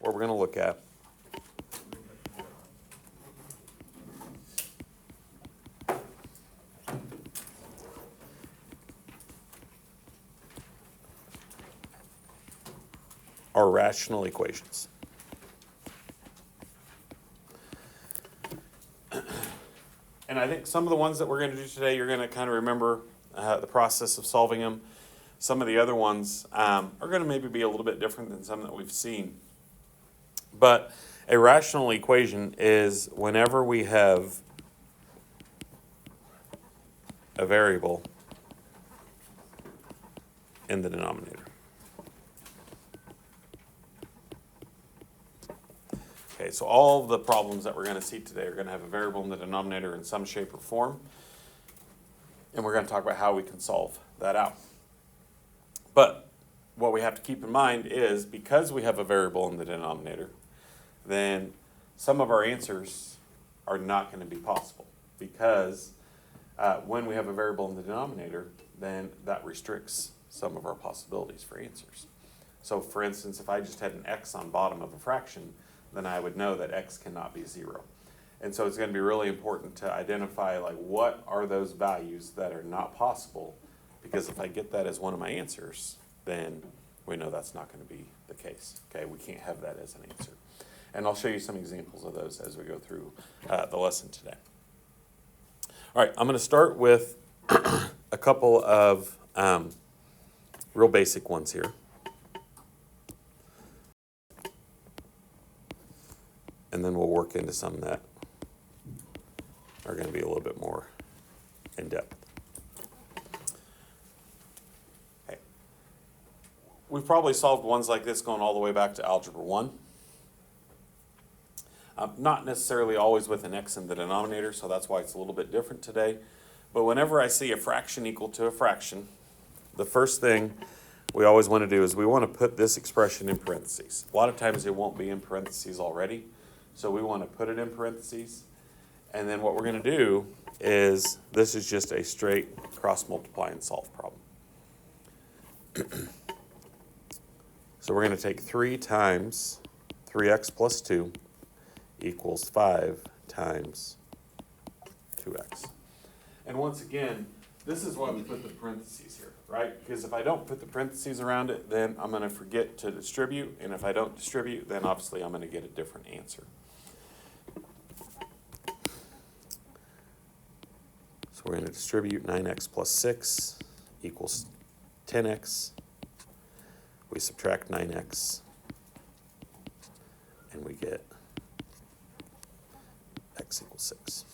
what we're going to look at are rational equations. And I think some of the ones that we're going to do today, you're going to kind of remember the process of solving them. Some of the other ones are going to maybe be a little bit different than some that we've seen. But a rational equation is whenever we have a variable in the denominator. Okay, so all of the problems that we're going to see today are going to have a variable in the denominator in some shape or form. And we're going to talk about how we can solve that out. But what we have to keep in mind is because we have a variable in the denominator, then some of our answers are not going to be possible. Because when we have a variable in the denominator, then that restricts some of our possibilities for answers. So for instance, if I just had an x on bottom of a fraction, then I would know that x cannot be 0. And so it's going to be really important to identify like what are those values that are not possible, because if I get that as one of my answers, then we know that's not going to be the case. Okay, we can't have that as an answer. And I'll show you some examples of those as we go through the lesson today. All right, I'm going to start with a couple of real basic ones here. And then we'll work into some that are going to be a little bit more in depth. Okay. We've probably solved ones like this going all the way back to Algebra 1. Not necessarily always with an x in the denominator, so that's why it's a little bit different today. But whenever I see a fraction equal to a fraction, the first thing we always want to do is we want to put this expression in parentheses. A lot of times it won't be in parentheses already. So we want to put it in parentheses. And then what we're going to do is, this is just a straight cross multiply and solve problem. So we're going to take 3 times 3x plus 2 equals 5 times 2x. And once again, this is why we put the parentheses here, right? Because if I don't put the parentheses around it, then I'm going to forget to distribute. And if I don't distribute, then obviously I'm going to get a different answer. So we're going to distribute 9x plus 6 equals 10x. We subtract 9x, and we get x equals 6.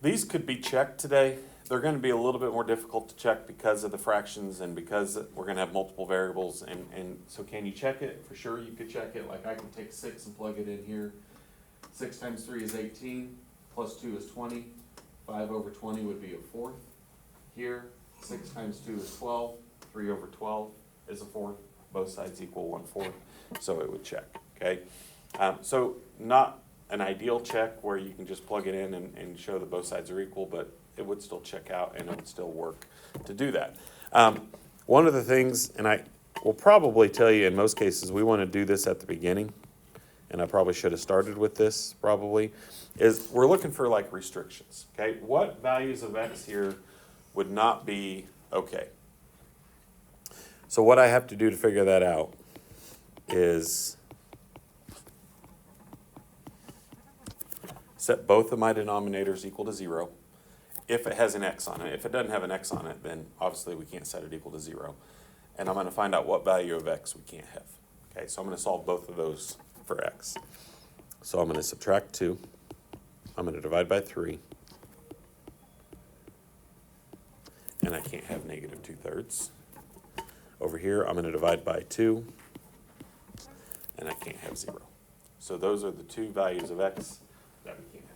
These could be checked today. They're going to be a little bit more difficult to check because of the fractions and because we're going to have multiple variables. And so can you check it? For sure you could check it. Like I can take 6 and plug it in here. 6 times 3 is 18, plus 2 is 20. 5 over 20 would be a fourth. Here, 6 times 2 is 12. 3 over 12 is a fourth. Both sides equal 1/4, so it would check, okay? So not an ideal check where you can just plug it in and show that both sides are equal, but it would still check out and it would still work to do that. One of the things, and I will probably tell you in most cases, we want to do this at the beginning, and I probably should have started with this probably, is we're looking for like restrictions, okay? What values of x here would not be okay? So what I have to do to figure that out is set both of my denominators equal to 0 if it has an x on it. If it doesn't have an x on it, then obviously we can't set it equal to 0. And I'm going to find out what value of x we can't have. Okay, so I'm going to solve both of those for x. So I'm going to subtract 2. I'm going to divide by 3. And I can't have negative 2/3. Over here, I'm going to divide by 2. And I can't have 0. So those are the two values of x that we can't have.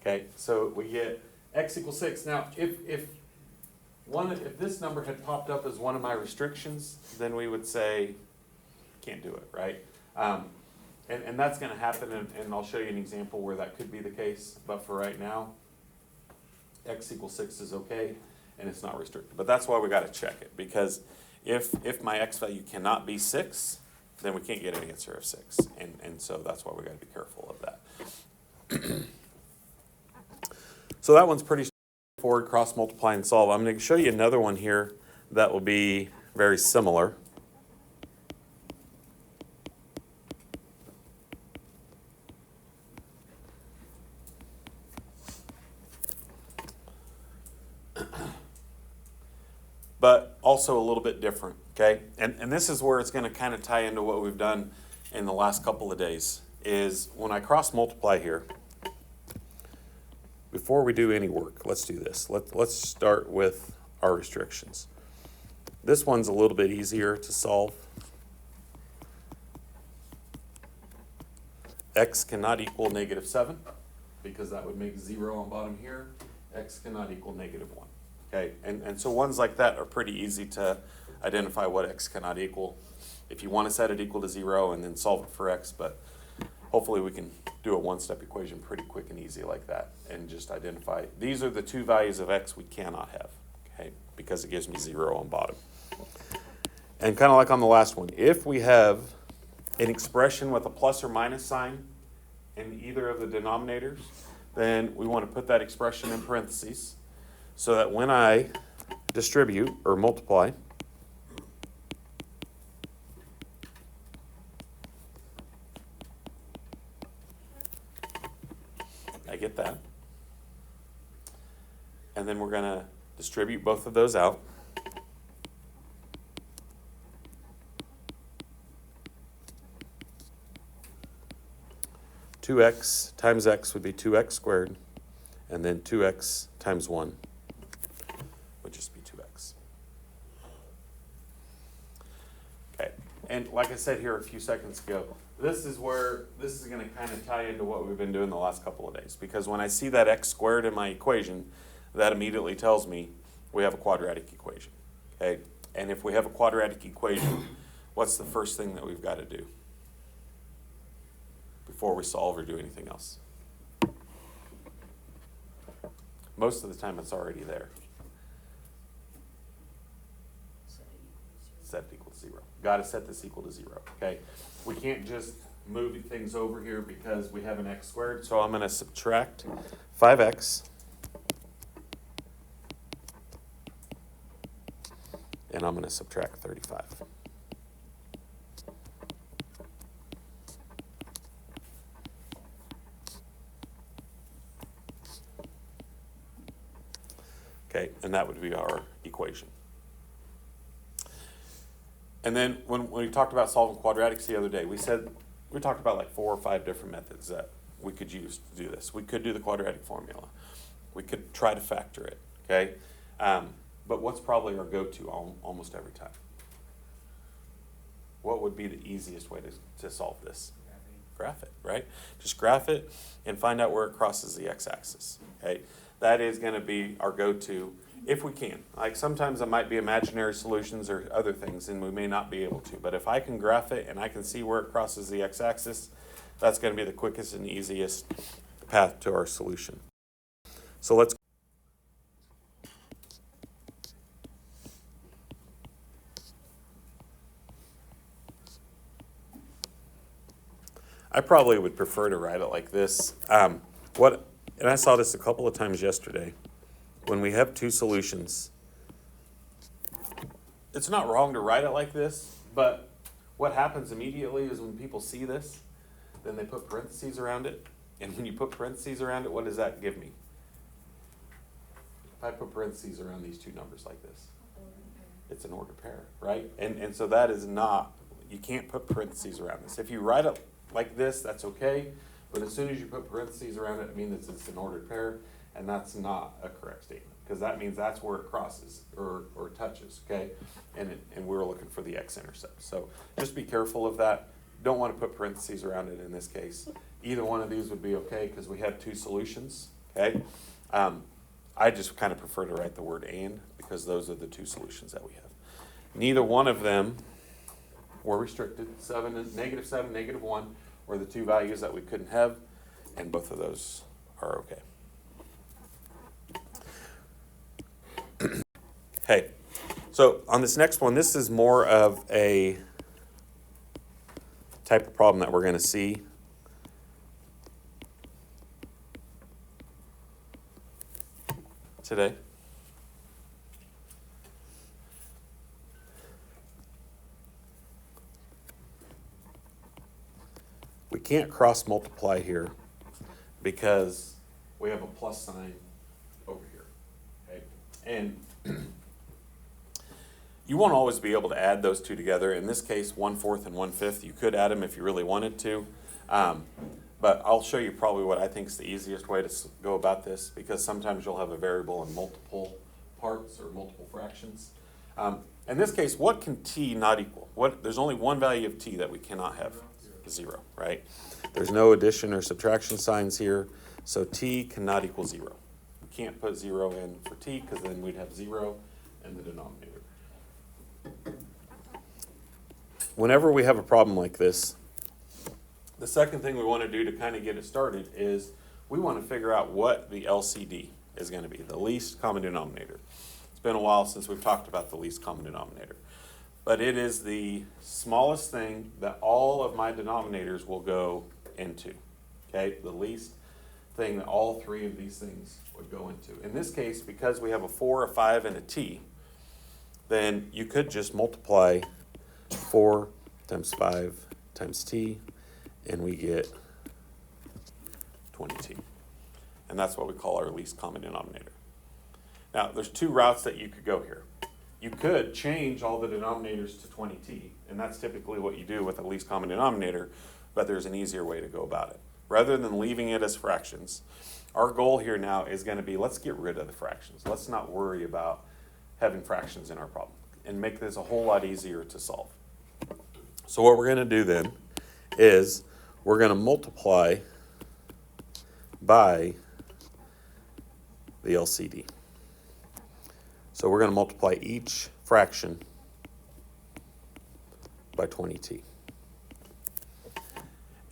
Okay, so we get x equals 6. Now, if this number had popped up as one of my restrictions, then we would say, can't do it, right? And that's gonna happen, and I'll show you an example where that could be the case, but for right now, x equals 6 is okay, and it's not restricted. But that's why we gotta check it, because if my x value cannot be 6, then we can't get an answer of 6, and so that's why we gotta be careful of that. So that one's pretty straightforward, cross multiply and solve. I'm gonna show you another one here that will be very similar. But also a little bit different, okay? And this is where it's gonna kind of tie into what we've done in the last couple of days, is when I cross multiply here, before we do any work, let's do this. Let's start with our restrictions. This one's a little bit easier to solve. X cannot equal -7, because that would make 0 on bottom here. X cannot equal -1. Okay, and so ones like that are pretty easy to identify what x cannot equal. If you want to set it equal to 0 and then solve it for x, but hopefully we can do a one-step equation pretty quick and easy like that and just identify, these are the two values of x we cannot have, okay, because it gives me 0 on bottom. And kind of like on the last one, if we have an expression with a plus or minus sign in either of the denominators, then we want to put that expression in parentheses, so that when I distribute or multiply, I get that. And then we're going to distribute both of those out. Two x times x would be 2x squared, and then 2x times 1 would just be 2x. Okay, and like I said here a few seconds ago, this is where this is going to kind of tie into what we've been doing the last couple of days, because when I see that x squared in my equation, that immediately tells me we have a quadratic equation. Okay, and if we have a quadratic equation, what's the first thing that we've got to do before we solve or do anything else? Most of the time it's already there. Set it equal to 0. Got to set this equal to 0, okay? We can't just move things over here because we have an x squared, so I'm going to subtract 5x, and I'm going to subtract 35. Okay, and that would be our equation. And then when we talked about solving quadratics the other day, we talked about like 4 or 5 different methods that we could use to do this. We could do the quadratic formula. We could try to factor it, okay? But what's probably our go-to almost every time? What would be the easiest way to solve this? Graph it, right? Just graph it and find out where it crosses the x-axis, okay? That is going to be our go-to if we can. Like sometimes it might be imaginary solutions or other things and we may not be able to. But if I can graph it and I can see where it crosses the x-axis, that's going to be the quickest and easiest path to our solution. So let's I probably would prefer to write it like this. And I saw this a couple of times yesterday. When we have two solutions, it's not wrong to write it like this, but what happens immediately is when people see this, then they put parentheses around it. And when you put parentheses around it, what does that give me? If I put parentheses around these two numbers like this, it's an ordered pair, right? And so that is not, you can't put parentheses around this. If you write it like this, that's okay. But as soon as you put parentheses around it, it means it's an ordered pair, and that's not a correct statement, because that means that's where it crosses or touches, okay? And we're looking for the x-intercept. So just be careful of that. Don't want to put parentheses around it in this case. Either one of these would be okay because we have two solutions, okay? I just kind of prefer to write the word and because those are the two solutions that we have. Neither one of them were restricted. -7, -1, were the two values that we couldn't have, and both of those are okay. Hey, so on this next one, this is more of a type of problem that we're going to see. Today. We can't cross multiply here because we have a plus sign over here. Okay? And you won't always be able to add those two together. In this case, 1/4 and 1/5, you could add them if you really wanted to. But I'll show you probably what I think is the easiest way to go about this, because sometimes you'll have a variable in multiple parts or multiple fractions. In this case, what can t not equal? There's only one value of t that we cannot have, 0, right? There's no addition or subtraction signs here, so t cannot equal 0. We can't put 0 in for t because then we'd have 0 in the denominator. Whenever we have a problem like this, the second thing we want to do to kind of get it started is we want to figure out what the LCD is going to be, the least common denominator. It's been a while since we've talked about the least common denominator. But it is the smallest thing that all of my denominators will go into. Okay, the least thing that all three of these things would go into. In this case, because we have a 4, a 5, and a t, then you could just multiply 4 times 5 times t, and we get 20t. And that's what we call our least common denominator. Now, there's two routes that you could go here. You could change all the denominators to 20t, and that's typically what you do with a least common denominator, but there's an easier way to go about it. Rather than leaving it as fractions, our goal here now is going to be, let's get rid of the fractions. Let's not worry about having fractions in our problem and make this a whole lot easier to solve. So what we're going to do then is we're going to multiply by the LCD. So we're going to multiply each fraction by 20t.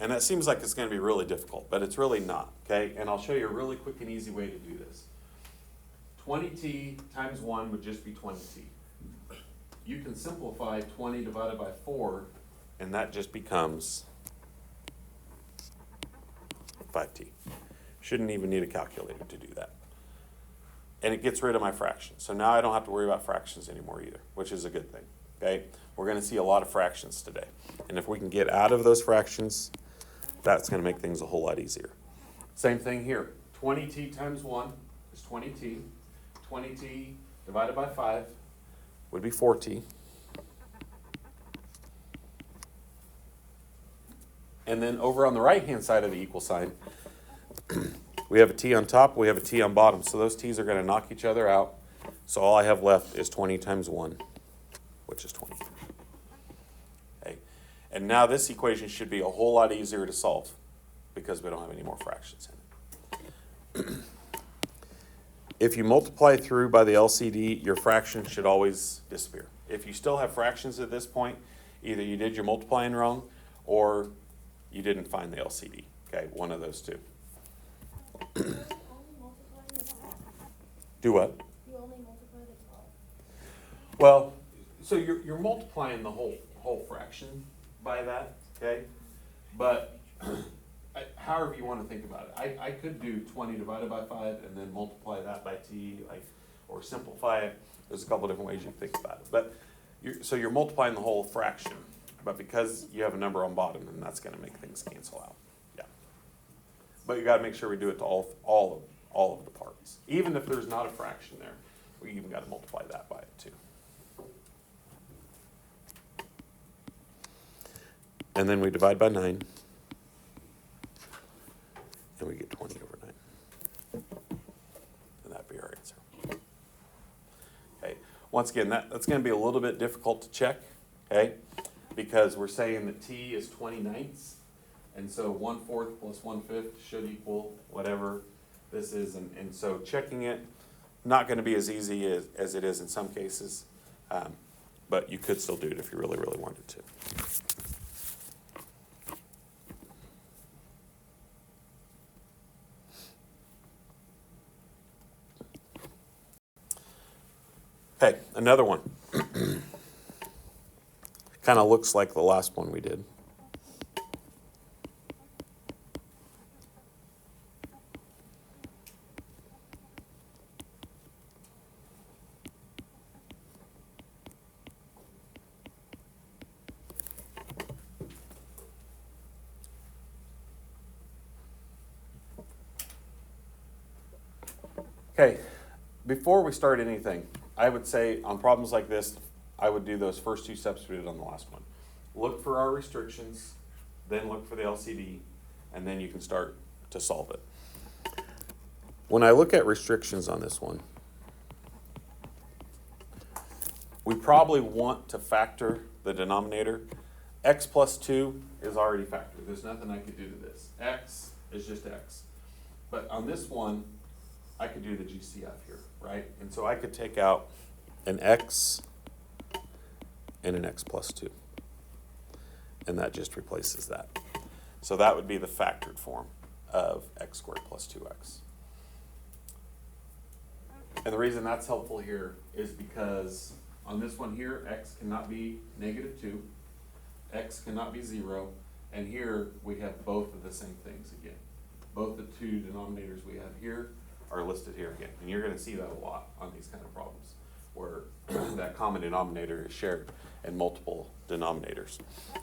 And that seems like it's going to be really difficult, but it's really not, okay? And I'll show you a really quick and easy way to do this. 20t times 1 would just be 20t. You can simplify 20 divided by 4, and that just becomes 5t. Shouldn't even need a calculator to do that. And it gets rid of my fractions. So now I don't have to worry about fractions anymore either, which is a good thing, okay? We're going to see a lot of fractions today. And if we can get out of those fractions, that's going to make things a whole lot easier. Same thing here. 20t times 1 is 20t. 20t divided by 5 would be 4t. And then over on the right-hand side of the equal sign, we have a t on top, we have a t on bottom. So those t's are going to knock each other out. So all I have left is 20 times 1, which is 20. Okay. And now this equation should be a whole lot easier to solve because we don't have any more fractions in it. If you multiply through by the LCD, your fraction should always disappear. If you still have fractions at this point, either you did your multiplying wrong or you didn't find the LCD. Okay, one of those two. Do what? You only multiply the 12. Well, so you're multiplying the whole fraction by that, okay? But however you want to think about it. I could do 20 divided by 5 and then multiply that by t, or simplify it. There's a couple different ways you can think about it. But so you're multiplying the whole fraction, but because you have a number on bottom, then that's going to make things cancel out. Yeah. But you got to make sure we do it to all of the parts. Even if there's not a fraction there, we even got to multiply that by it too. And then we divide by 9, and we get 20 over 9. And that'd be our answer. Okay. Once again, that's going to be a little bit difficult to check, okay? Because we're saying that t is 20/9, and so 1/4 plus 1/5 should equal whatever this is. And so checking it, not going to be as easy as it is in some cases, but you could still do it if you really, really wanted to. Okay, another one. Kind of looks like the last one we did. Okay, before we start anything, I would say on problems like this, I would do those first two steps we did on the last one. Look for our restrictions, then look for the LCD, and then you can start to solve it. When I look at restrictions on this one, we probably want to factor the denominator. X plus 2 is already factored. There's nothing I could do to this. X is just X. But on this one, I could do the GCF here, right? And so I could take out an X and an X plus 2. And that just replaces that. So that would be the factored form of X squared plus 2X. And the reason that's helpful here is because on this one here, X cannot be negative 2, X cannot be 0, and here we have both of the same things again. Both the two denominators we have here are listed here again. And you're going to see that a lot on these kind of problems where that common denominator is shared in multiple denominators.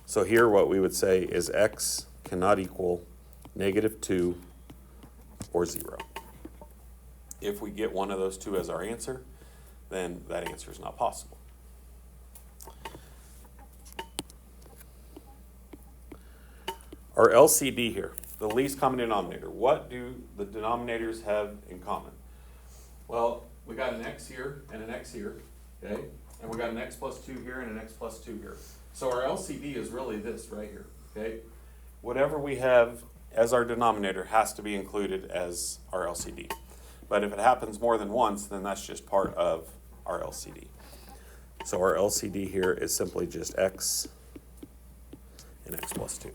So here what we would say is X cannot equal negative 2 or 0. If we get one of those two as our answer, then that answer is not possible. Our LCD here, the least common denominator. What do the denominators have in common? Well, we got an X here and an X here, okay? And we got an X plus 2 here and an X plus 2 here. So our LCD is really this right here, okay? Whatever we have as our denominator has to be included as our LCD. But if it happens more than once, then that's just part of our LCD. So our LCD here is simply just X and X plus 2.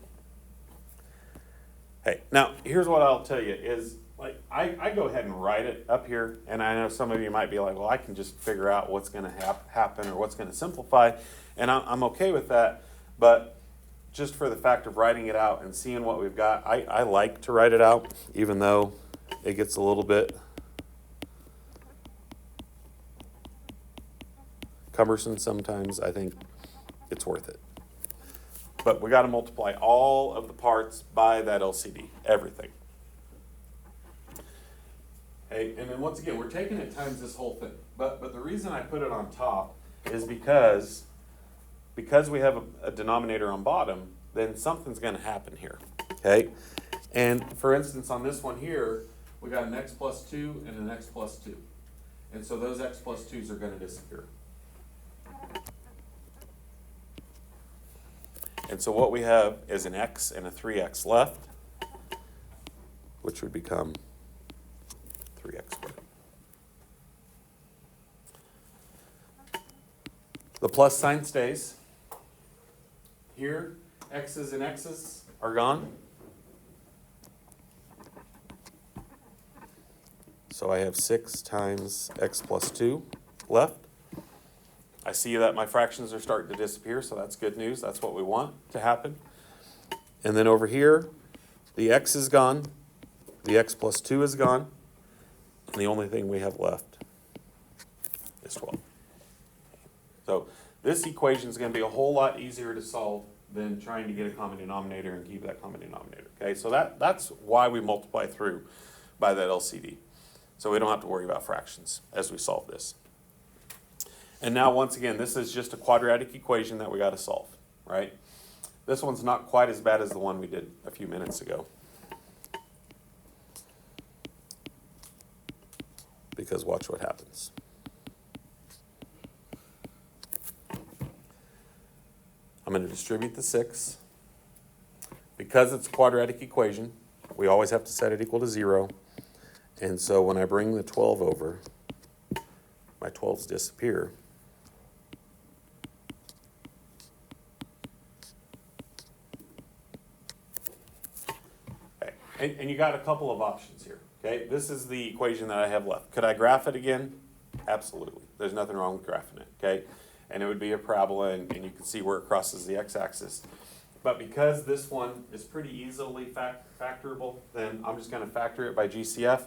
Hey, now here's what I'll tell you is, like, I go ahead and write it up here, and I know some of you might be like, well, I can just figure out what's going to happen or what's going to simplify, and I'm okay with that, but just for the fact of writing it out and seeing what we've got, I like to write it out, even though it gets a little bit cumbersome sometimes. I think it's worth it. But we got to multiply all of the parts by that LCD, everything. Hey, and then once again, we're taking it times this whole thing. But the reason I put it on top is because we have a denominator on bottom, then something's going to happen here, okay? And for instance, on this one here, we got an X plus 2 and an X plus 2. And so those X plus 2s are going to disappear. And so what we have is an X and a 3X left, which would become 3X squared. The plus sign stays. Here, X's and X's are gone. So I have 6 times X plus 2 left. I see that my fractions are starting to disappear, so that's good news. That's what we want to happen. And then over here, the X is gone, the X plus 2 is gone, and the only thing we have left is 12. So this equation is going to be a whole lot easier to solve than trying to get a common denominator and keep that common denominator. Okay, so that's why we multiply through by that LCD. So we don't have to worry about fractions as we solve this. And now, once again, this is just a quadratic equation that we got to solve, right? This one's not quite as bad as the one we did a few minutes ago. Because watch what happens. I'm going to distribute the 6. Because it's a quadratic equation, we always have to set it equal to 0. And so when I bring the 12 over, my 12s disappear. And you got a couple of options here, okay? This is the equation that I have left. Could I graph it again? Absolutely. There's nothing wrong with graphing it, okay? And it would be a parabola, and you can see where it crosses the x-axis. But because this one is pretty easily factorable, then I'm just going to factor it by GCF.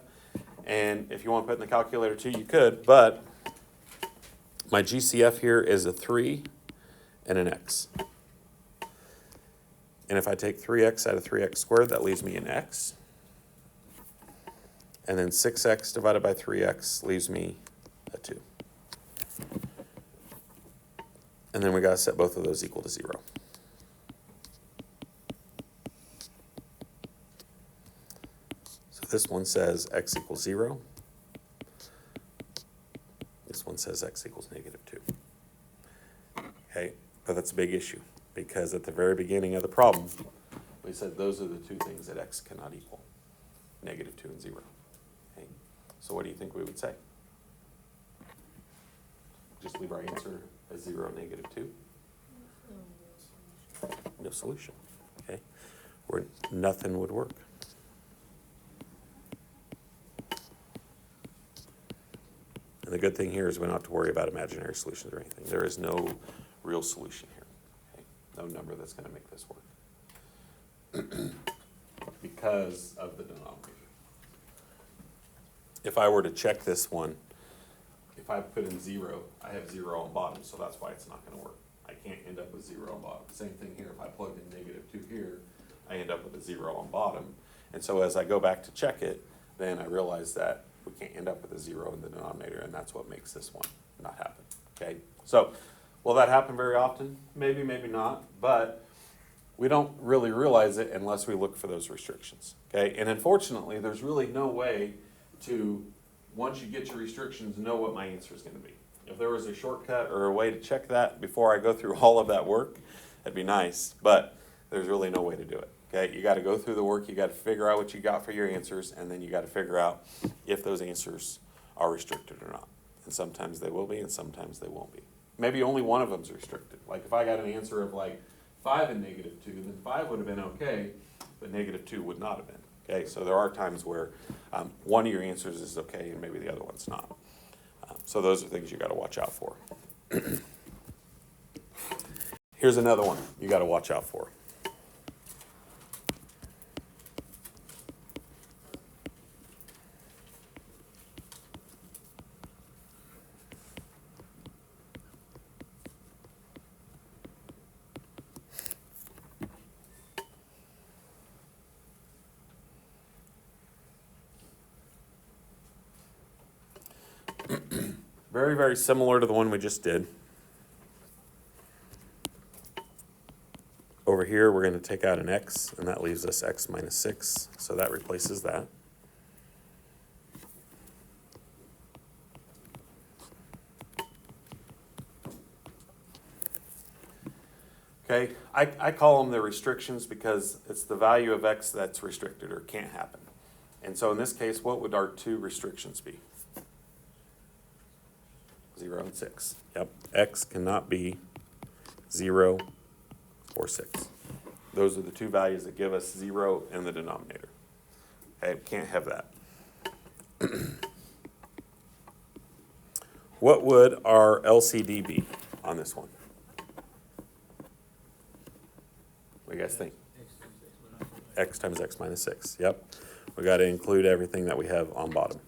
And if you want to put it in the calculator too, you could. But my GCF here is a 3 and an x. And if I take 3x out of 3x squared, that leaves me an x. And then 6x divided by 3x leaves me a 2. And then we got to set both of those equal to 0. So this one says x equals 0. This one says x equals -2. Okay, but that's a big issue because at the very beginning of the problem, we said those are the two things that x cannot equal, -2 and 0. Okay, so what do you think we would say? Just leave our answer as 0, -2? No solution, okay? Where nothing would work. And the good thing here is we don't have to worry about imaginary solutions or anything. There is no real solution here, okay? No number that's going to make this work because of the denominator. If I were to check this one, if I put in 0, I have 0 on bottom, so that's why it's not going to work. I can't end up with 0 on bottom. Same thing here. If I plug in -2 here, I end up with a 0 on bottom. And so as I go back to check it, then I realize that we can't end up with a 0 in the denominator, and that's what makes this one not happen. Okay? So will that happen very often? Maybe, maybe not. But we don't really realize it unless we look for those restrictions. Okay? And unfortunately, there's really no way to, once you get your restrictions, know what my answer is going to be. If there was a shortcut or a way to check that before I go through all of that work, that'd be nice, but there's really no way to do it. Okay, you got to go through the work, you got to figure out what you got for your answers, and then you got to figure out if those answers are restricted or not. And sometimes they will be, and sometimes they won't be. Maybe only one of them's restricted. Like if I got an answer of like 5 and -2, then 5 would have been okay, but -2 would not have been. Okay, so there are times where one of your answers is okay and maybe the other one's not. So those are things you got to watch out for. Here's another one you got to watch out for. Very, very similar to the one we just did. Over here, we're going to take out an x, and that leaves us x minus 6, so that replaces that. Okay, I call them the restrictions because it's the value of x that's restricted or can't happen. And so in this case, what would our two restrictions be? 0 and 6. Yep, x cannot be 0 or 6. Those are the two values that give us 0 in the denominator. Okay, can't have that. What would our LCD be on this one? What do you guys think? X times x minus 6. Yep, we got to include everything that we have on bottom.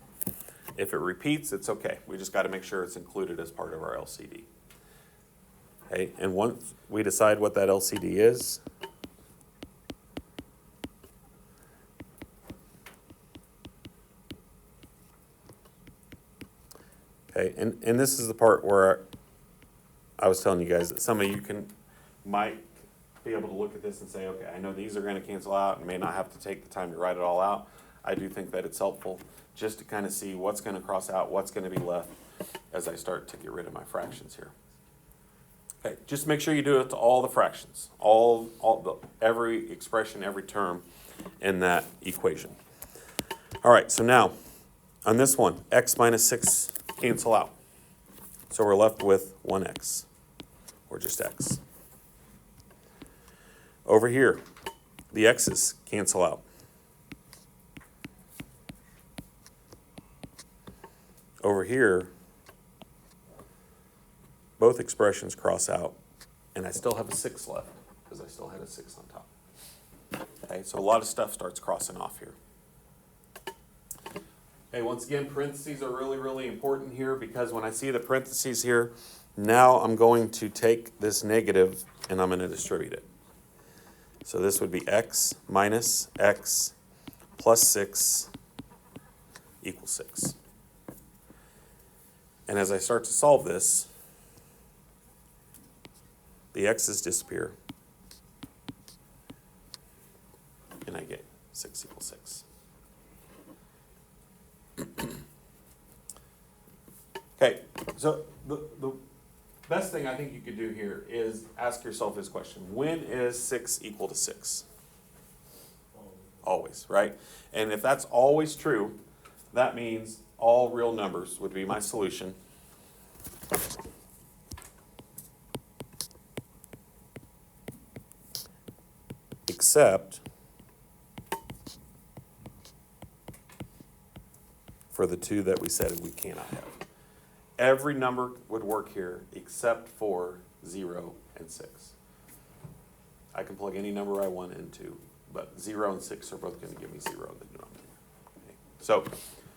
If it repeats, it's okay. We just got to make sure it's included as part of our LCD. Okay, and once we decide what that LCD is, okay, and this is the part where I was telling you guys that some of you might be able to look at this and say, okay, I know these are going to cancel out and may not have to take the time to write it all out. I do think that it's helpful just to kind of see what's going to cross out, what's going to be left as I start to get rid of my fractions here. Okay, just make sure you do it to all the fractions, every expression, every term in that equation. All right, so now on this one, x minus 6 cancel out. So we're left with 1x, or just x. Over here, the x's cancel out. Over here, both expressions cross out, and I still have a 6 left, because I still had a 6 on top. Okay, so a lot of stuff starts crossing off here. Okay, once again, parentheses are really, really important here, because when I see the parentheses here, now I'm going to take this negative and I'm going to distribute it. So this would be x minus x plus 6 equals 6. And as I start to solve this, the x's disappear, and I get 6 equals 6. Okay, so the best thing I think you could do here is ask yourself this question. When is 6 equal to 6? Always, right? And if that's always true, that means all real numbers would be my solution. Except for the two that we said we cannot have. Every number would work here except for 0 and 6. I can plug any number I want into, but 0 and 6 are both going to give me 0 in the denominator. Okay. So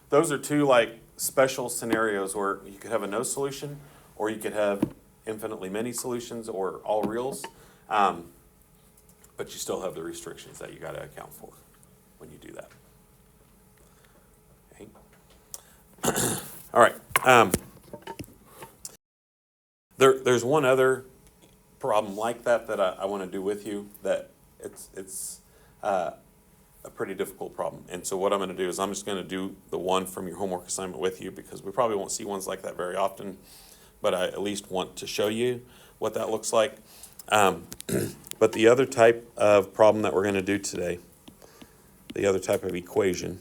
those are two like special scenarios where you could have a no solution, or you could have infinitely many solutions, or all reals, but you still have the restrictions that you got to account for when you do that. Okay. All right. There's one other problem like that I want to do with you that it's a pretty difficult problem. And so what I'm going to do is I'm just going to do the one from your homework assignment with you, because we probably won't see ones like that very often, but I at least want to show you what that looks like. But the other type of problem that we're going to do today, the other type of equation,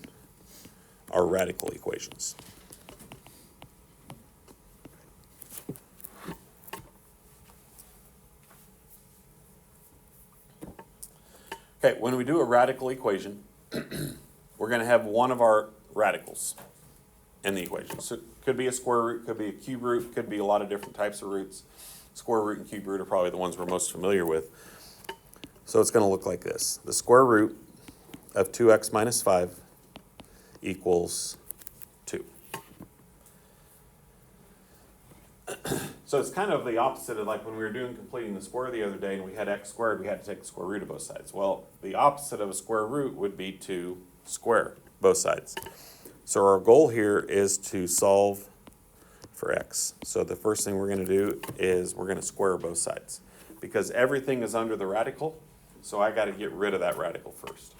are radical equations. Okay, when we do a radical equation, we're going to have one of our radicals in the equation. So it could be a square root, could be a cube root, could be a lot of different types of roots. Square root and cube root are probably the ones we're most familiar with. So it's going to look like this. The square root of 2x minus 5 equals 2. So it's kind of the opposite of like when we were doing completing the square the other day and we had x squared, we had to take the square root of both sides. Well, the opposite of a square root would be to square both sides. So our goal here is to solve for x. So the first thing we're going to do is we're going to square both sides, because everything is under the radical, so I got to get rid of that radical first.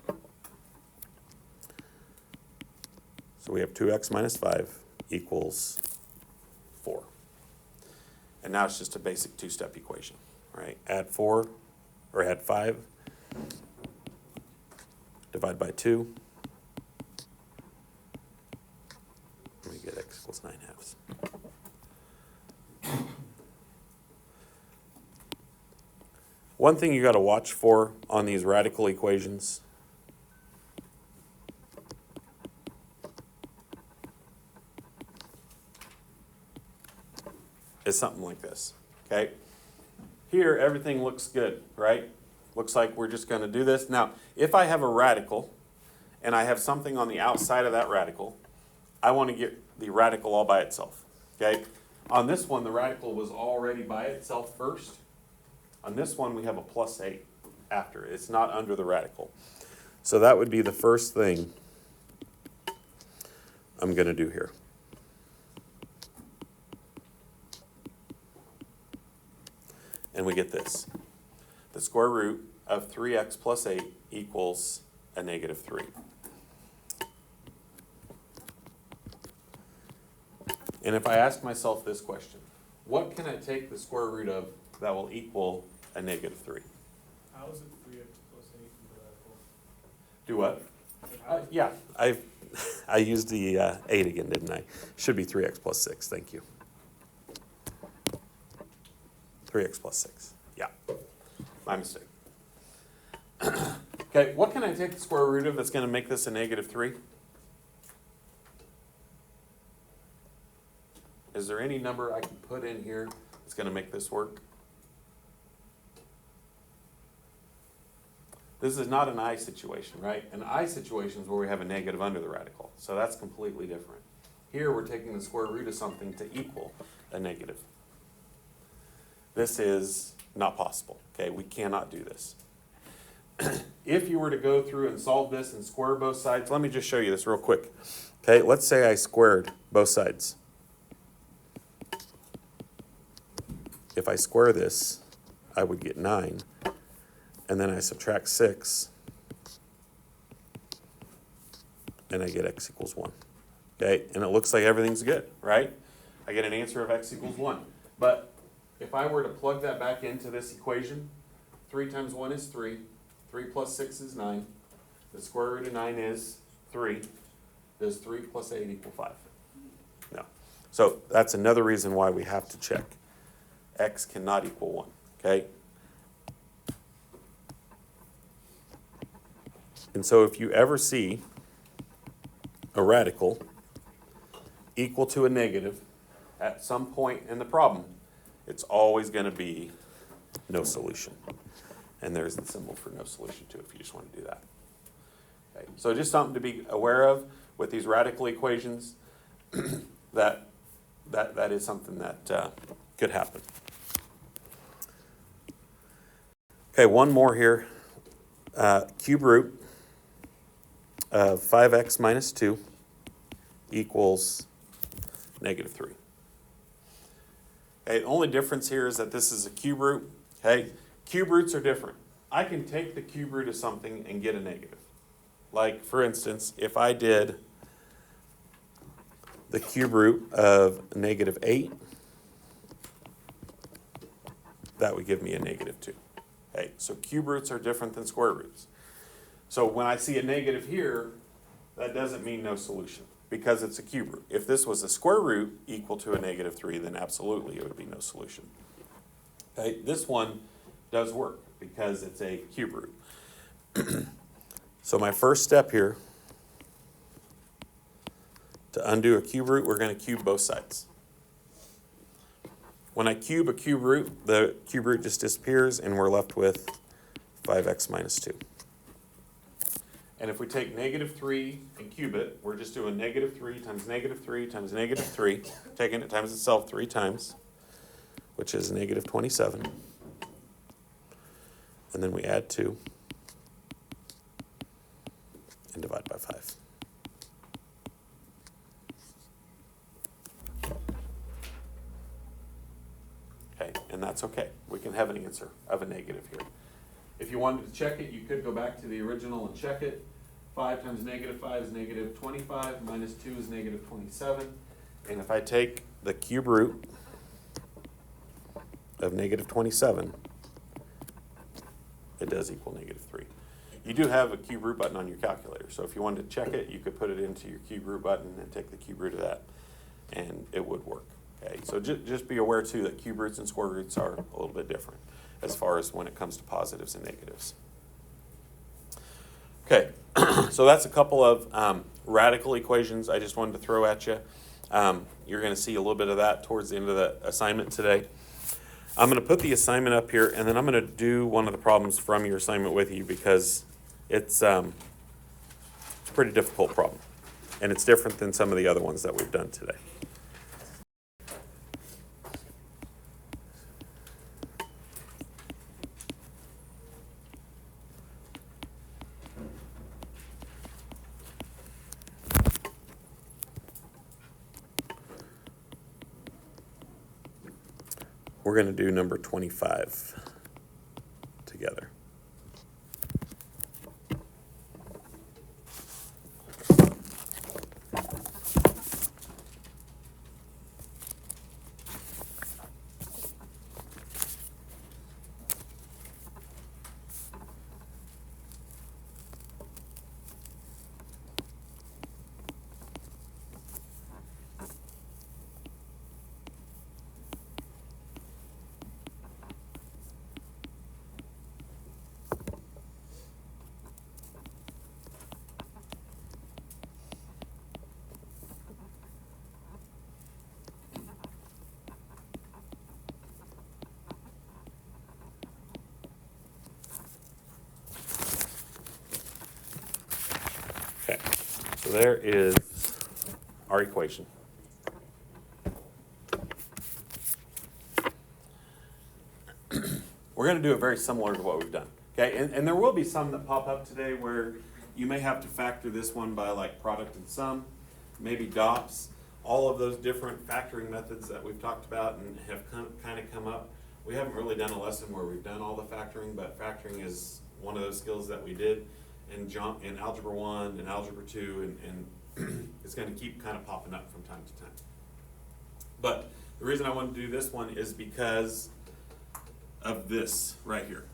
So we have 2x minus 5 equals 4. And now it's just a basic two-step equation, right? Add 4, or add 5, divide by 2, and we get x equals 9 halves. One thing you got to watch for on these radical equations is something like this, okay? Here, everything looks good, right? Looks like we're just going to do this. Now, if I have a radical and I have something on the outside of that radical, I want to get the radical all by itself, okay? On this one, the radical was already by itself first. On this one, we have a plus 8 after. It's not under the radical. So that would be the first thing I'm going to do here. And we get this. The square root of 3x plus 8 equals a negative 3. And if I ask myself this question, what can I take the square root of that will equal a negative 3? How is it 3x plus 8 in the radical? Do what? How is Yeah, I used the 8 again, didn't I? Should be 3x plus 6, thank you. 3x plus 6, yeah, my mistake. Okay, what can I take the square root of that's going to make this a negative 3? Is there any number I can put in here is going to make this work? This is not an I situation, right? An I situation is where we have a negative under the radical. So that's completely different. Here we're taking the square root of something to equal a negative. This is not possible, okay? We cannot do this. If you were to go through and solve this and square both sides, let me just show you this real quick. Okay, let's say I squared both sides. If I square this, I would get 9. And then I subtract 6. And I get x equals 1. Okay, and it looks like everything's good, right? I get an answer of x equals 1. But if I were to plug that back into this equation, 3 times 1 is 3. 3 plus 6 is 9. The square root of 9 is 3. Does 3 plus 8 equal 5? No. So that's another reason why we have to check. X cannot equal 1, okay? And so if you ever see a radical equal to a negative at some point in the problem, it's always going to be no solution. And there's the symbol for no solution too, if you just want to do that. Okay. So just something to be aware of with these radical equations, that is something that could happen. Okay, one more here. Cube root of 5x minus 2 equals negative 3. Okay, the only difference here is that this is a cube root. Okay, cube roots are different. I can take the cube root of something and get a negative. Like, for instance, if I did the cube root of negative 8, that would give me a negative 2. Okay, so cube roots are different than square roots. So when I see a negative here, that doesn't mean no solution because it's a cube root. If this was a square root equal to a negative 3, then absolutely it would be no solution. Okay, this one does work because it's a cube root. So my first step here, to undo a cube root, we're going to cube both sides. When I cube a cube root, the cube root just disappears and we're left with 5x minus 2. And if we take negative 3 and cube it, we're just doing negative 3 times negative 3 times negative 3, taking it times itself 3 times, which is negative 27. And then we add 2 and divide by 5. Okay, and that's okay. We can have an answer of a negative here. If you wanted to check it, you could go back to the original and check it. 5 times negative 5 is negative 25, minus 2 is negative 27. And if I take the cube root of negative 27, it does equal negative 3. You do have a cube root button on your calculator, so if you wanted to check it, you could put it into your cube root button and take the cube root of that, and it would work. Okay, so just be aware too that cube roots and square roots are a little bit different as far as when it comes to positives and negatives. Okay, so that's a couple of radical equations I just wanted to throw at you. You're going to see a little bit of that towards the end of the assignment today. I'm going to put the assignment up here, and then I'm going to do one of the problems from your assignment with you because it's a pretty difficult problem, and it's different than some of the other ones that we've done today. We're going to do number 25 together. So there is our equation. We're going to do it very similar to what we've done. Okay, and there will be some that pop up today where you may have to factor this one by like product and sum, maybe DOPS, all of those different factoring methods that we've talked about and have kind of come up. We haven't really done a lesson where we've done all the factoring, but factoring is one of those skills that we did in Algebra 1 and Algebra 2, and it's going to keep kind of popping up from time to time. But the reason I wanted to do this one is because of this right here.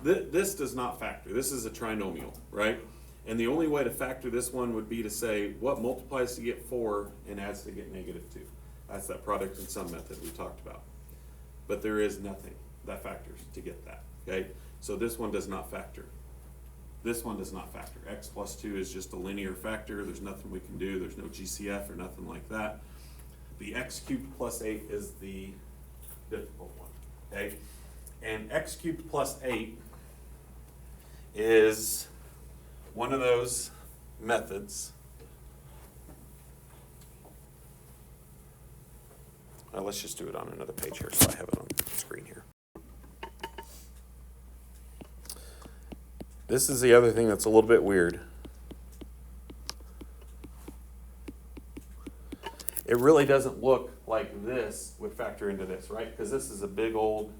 This does not factor. This is a trinomial, right? And the only way to factor this one would be to say what multiplies to get 4 and adds to get -2. That's that product and sum method we talked about. But there is nothing that factors to get that, okay? So this one does not factor. This one does not factor. X plus 2 is just a linear factor. There's nothing we can do. There's no GCF or nothing like that. The x cubed plus 8 is the difficult one, okay? And x cubed plus 8 is one of those methods. Let's just do it on another page here so I have it on the screen here. This is the other thing that's a little bit weird. It really doesn't look like this would factor into this, right? Because this is a big old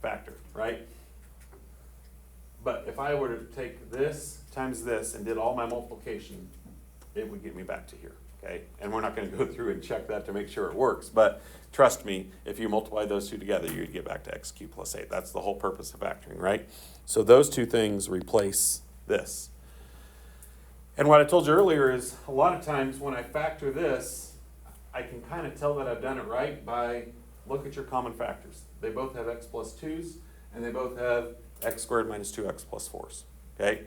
factor, right? But if I were to take this times this and did all my multiplication, it would get me back to here, okay? And we're not going to go through and check that to make sure it works, but trust me, if you multiply those two together, you'd get back to x cubed plus 8. That's the whole purpose of factoring, right? So those two things replace this. And what I told you earlier is a lot of times when I factor this, I can kind of tell that I've done it right by look at your common factors. They both have x plus 2's, and they both have x squared minus 2x plus 4's, okay?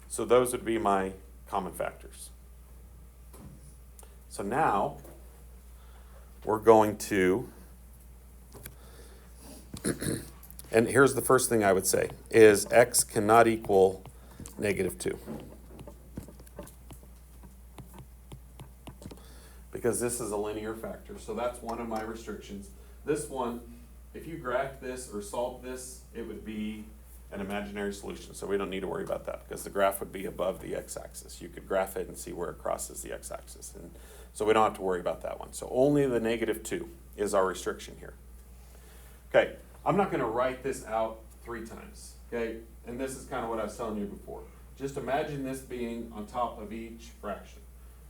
So those would be my common factors. So now we're going to, and here's the first thing I would say, is x cannot equal -2. Because this is a linear factor, so that's one of my restrictions. This one, if you graph this or solve this, it would be an imaginary solution, so we don't need to worry about that because the graph would be above the x-axis. You could graph it and see where it crosses the x-axis, and so we don't have to worry about that one. So only the -2 is our restriction here. Okay, I'm not going to write this out 3 times, okay? And this is kind of what I was telling you before. Just imagine this being on top of each fraction.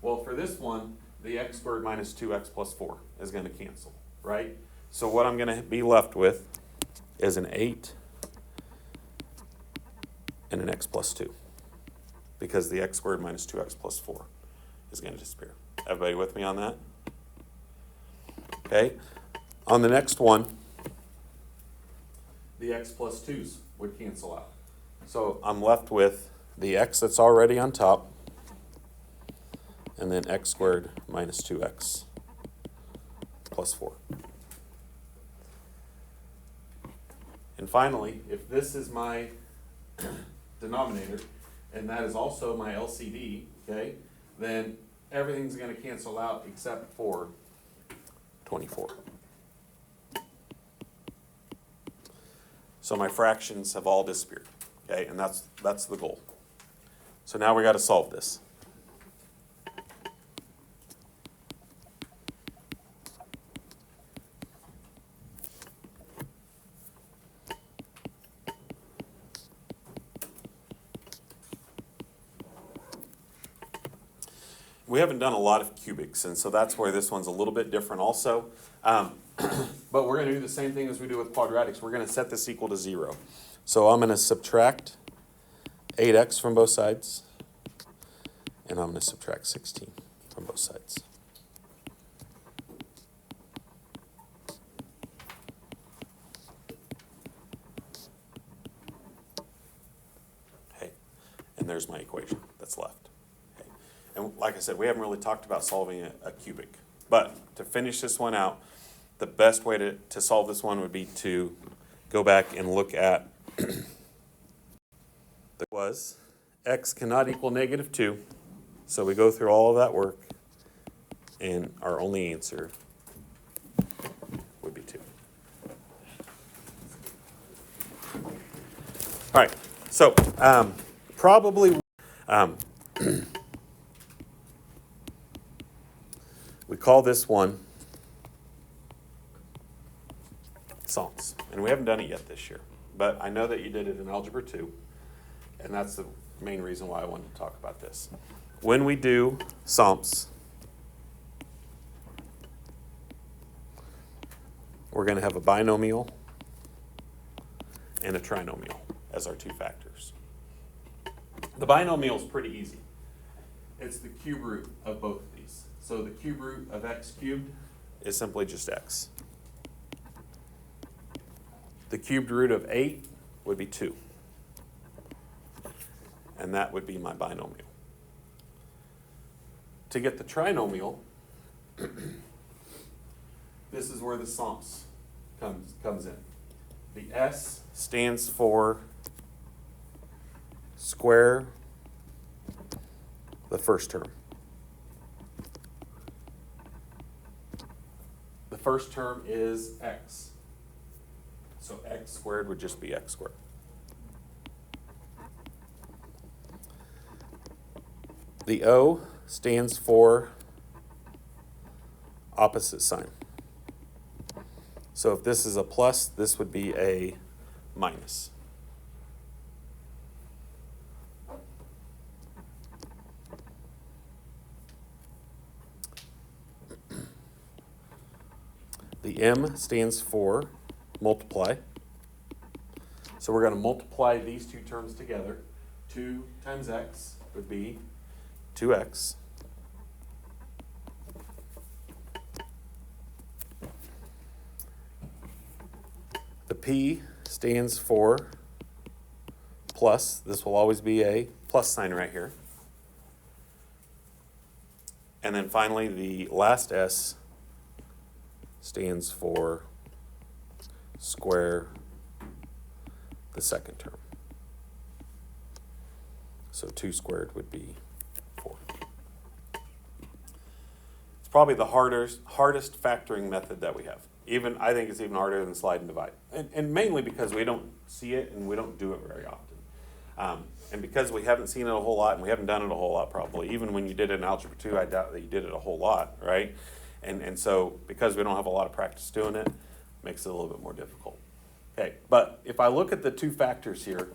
Well, for this one, the x squared minus 2x plus 4 is going to cancel, right? So what I'm going to be left with is an 8 and an x plus 2, because the x squared minus 2x plus 4 is going to disappear. Everybody with me on that? Okay. On the next one, the x plus 2's would cancel out. So I'm left with the x that's already on top, and then x squared minus 2x plus 4. And finally, if this is my denominator, and that is also my LCD, okay, then everything's going to cancel out except for 24. So my fractions have all disappeared, okay, and that's the goal. So now we got to solve this. We haven't done a lot of cubics, and so that's where this one's a little bit different also. But we're going to do the same thing as we do with quadratics. We're going to set this equal to 0. So I'm going to subtract 8x from both sides, and I'm going to subtract 16 from both sides. Okay, and there's my equation that's left. And like I said, we haven't really talked about solving a cubic. But to finish this one out, the best way to solve this one would be to go back and look at was x cannot equal -2 So we go through all of that work, and our only answer would be 2. All right, so probably we call this one Psalms, and we haven't done it yet this year, but I know that you did it in Algebra 2, and that's the main reason why I wanted to talk about this. When we do Psalms, we're going to have a binomial and a trinomial as our 2 factors. The binomial is pretty easy. It's the cube root of both of these. So the cube root of x cubed is simply just x. The cubed root of 8 would be 2. And that would be my binomial. To get the trinomial, this is where the Psalms comes in. The S stands for square the first term. The first term is x. So x squared would just be x squared. The O stands for opposite sign. So if this is a plus, this would be a minus. The M stands for multiply. So we're going to multiply these 2 terms together. 2 times x would be 2x. The P stands for plus. This will always be a plus sign right here. And then finally, the last S stands for square the second term. So 2 squared would be 4. It's probably the hardest factoring method that we have. I think it's even harder than slide and divide. And mainly because we don't see it and we don't do it very often. And because we haven't seen it a whole lot and we haven't done it a whole lot probably, even when you did it in Algebra 2, I doubt that you did it a whole lot, right? And so because we don't have a lot of practice doing it, makes it a little bit more difficult. Okay, but if I look at the 2 factors here,